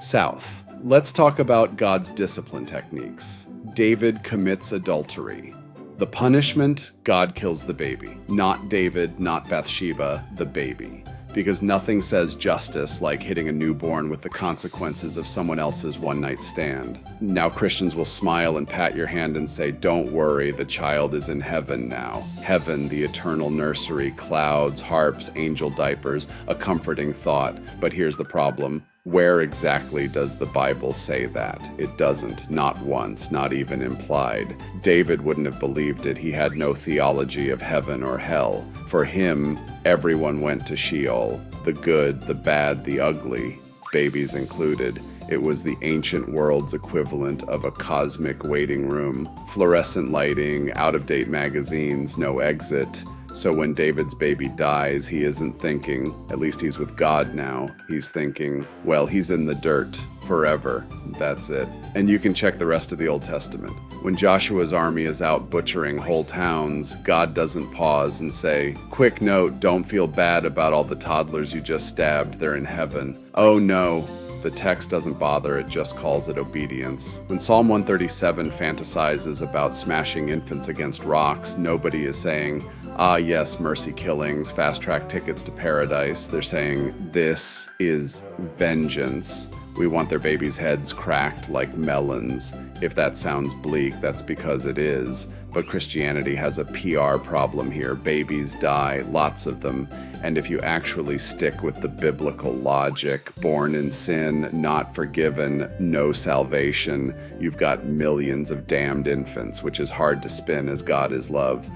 South. Let's talk about God's discipline techniques. David commits adultery. The punishment, God kills the baby. Not David, not Bathsheba, the baby. Because nothing says justice like hitting a newborn with the consequences of someone else's one-night stand. Now Christians will smile and pat your hand and say, don't worry, the child is in heaven now. Heaven, the eternal nursery, clouds, harps, angel diapers, a comforting thought. But here's the problem. Where exactly does the Bible say that? It doesn't, not once, not even implied. David wouldn't have believed it. He had no theology of heaven or hell. For him, everyone went to Sheol, the good, the bad, the ugly, babies included. It was the ancient world's equivalent of a cosmic waiting room. Fluorescent lighting, out-of-date magazines, no exit. So when David's baby dies, he isn't thinking, at least he's with God now, he's thinking, well, he's in the dirt forever. That's it. And you can check the rest of the Old Testament. When Joshua's army is out butchering whole towns, God doesn't pause and say, quick note, don't feel bad about all the toddlers you just stabbed, they're in heaven. Oh no. The text doesn't bother, it just calls it obedience. When Psalm 137 fantasizes about smashing infants against rocks, nobody is saying, ah yes, mercy killings, fast-track tickets to paradise. They're saying, this is vengeance. We want their babies' heads cracked like melons. If that sounds bleak, that's because it is. But Christianity has a PR problem here. Babies die, lots of them. And if you actually stick with the biblical logic, born in sin, not forgiven, no salvation, you've got millions of damned infants, which is hard to spin as God is love.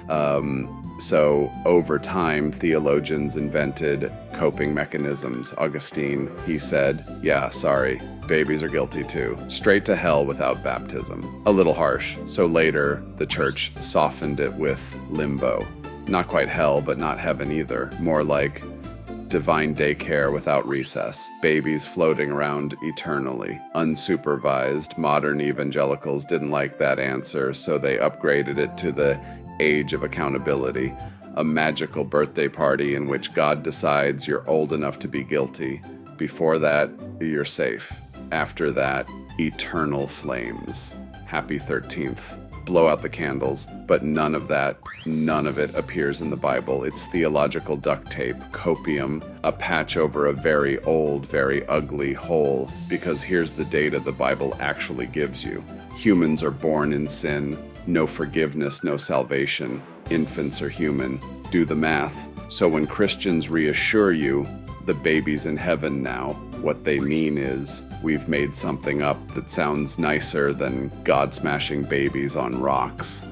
So over time, theologians invented coping mechanisms. Augustine, he said, yeah, sorry, babies are guilty too. Straight to hell without baptism. A little harsh. So later, the church softened it with limbo. Not quite hell, but not heaven either. More like divine daycare without recess. Babies floating around eternally, unsupervised. Modern evangelicals didn't like that answer, so they upgraded it to the age of accountability, a magical birthday party in which God decides you're old enough to be guilty. Before that, you're safe. After that, eternal flames. Happy 13th. Blow out the candles. But none of it appears in the Bible. It's theological duct tape, copium, a patch over a very old, very ugly hole. Because here's the data the Bible actually gives you. Humans are born in sin. No forgiveness, no salvation. Infants are human. Do the math. So when Christians reassure you, the baby's in heaven now, what they mean is, we've made something up that sounds nicer than God-smashing babies on rocks.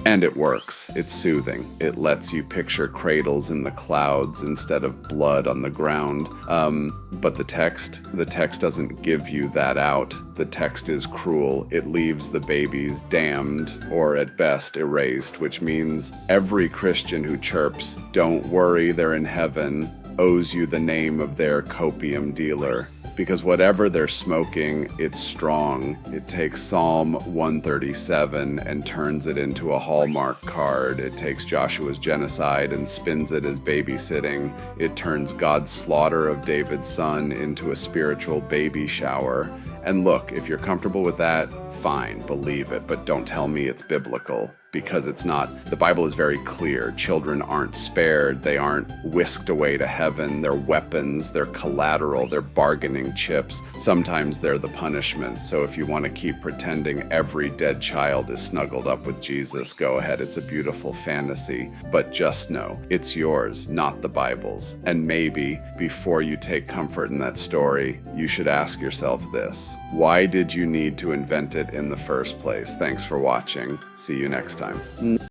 And it works. It's soothing. It lets you picture cradles in the clouds instead of blood on the ground. But the text doesn't give you that out. The text is cruel. It leaves the babies damned, or at best erased, which means every Christian who chirps, don't worry, they're in heaven, owes you the name of their copium dealer. Because whatever they're smoking, it's strong. It takes Psalm 137 and turns it into a Hallmark card. It takes Joshua's genocide and spins it as babysitting. It turns God's slaughter of David's son into a spiritual baby shower. And look, if you're comfortable with that, fine, believe it, but don't tell me it's biblical. Because it's not. The Bible is very clear. Children aren't spared. They aren't whisked away to heaven. They're weapons. They're collateral. They're bargaining chips. Sometimes they're the punishment. So if you want to keep pretending every dead child is snuggled up with Jesus, go ahead. It's a beautiful fantasy. But just know, it's yours, not the Bible's. And maybe, before you take comfort in that story, you should ask yourself this. Why did you need to invent it in the first place? Thanks for watching. See you next time.